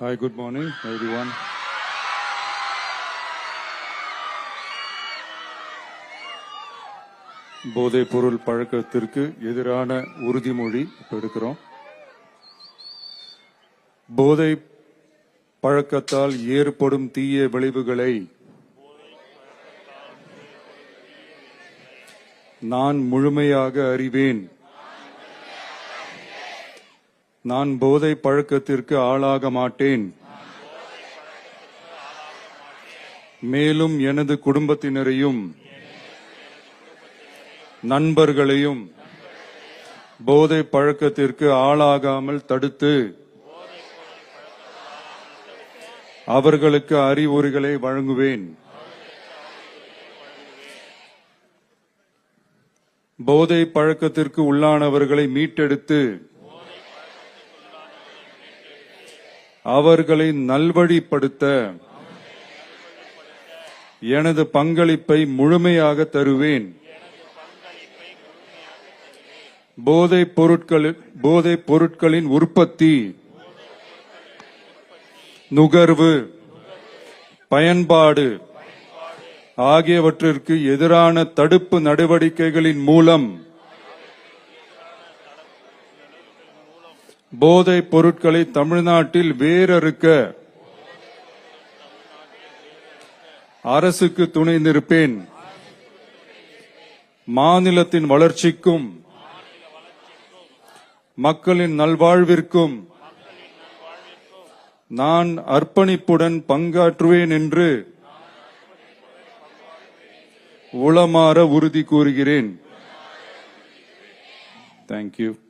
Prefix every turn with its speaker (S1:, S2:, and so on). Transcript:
S1: Hi, good morning, everyone. போதைப் பொருள் பழக்கத்திற்கு எதிரான உறுதிமொழி எடுக்கிறோம். போதை பழக்கத்தால் ஏற்படும் தீய விளைவுகளை நான் முழுமையாக அறிவேன். நான் போதை பழக்கத்திற்கு ஆளாக மாட்டேன். மேலும் எனது குடும்பத்தினரையும் நண்பர்களையும் போதை பழக்கத்திற்கு ஆளாகாமல் தடுத்து அவர்களுக்கு அறிவுரைகளை வழங்குவேன். போதை பழக்கத்திற்கு உள்ளானவர்களை மீட்டெடுத்து அவர்களை நல்வழிப்படுத்த எனது பங்களிப்பை முழுமையாக தருவேன். போதைப் பொருட்களின் உற்பத்தி, நுகர்வு, பயன்பாடு ஆகியவற்றிற்கு எதிரான தடுப்பு நடவடிக்கைகளின் மூலம் போதைப் பொருட்களை தமிழ்நாட்டில் வேரறுக்க அரசுக்கு துணை நிற்பேன். மாநிலத்தின் வளர்ச்சிக்கும் மக்களின் நல்வாழ்விற்கும் நான் அர்ப்பணிப்புடன் பங்காற்றுவேன் என்று உளமாற உறுதி கூறுகிறேன். Thank you.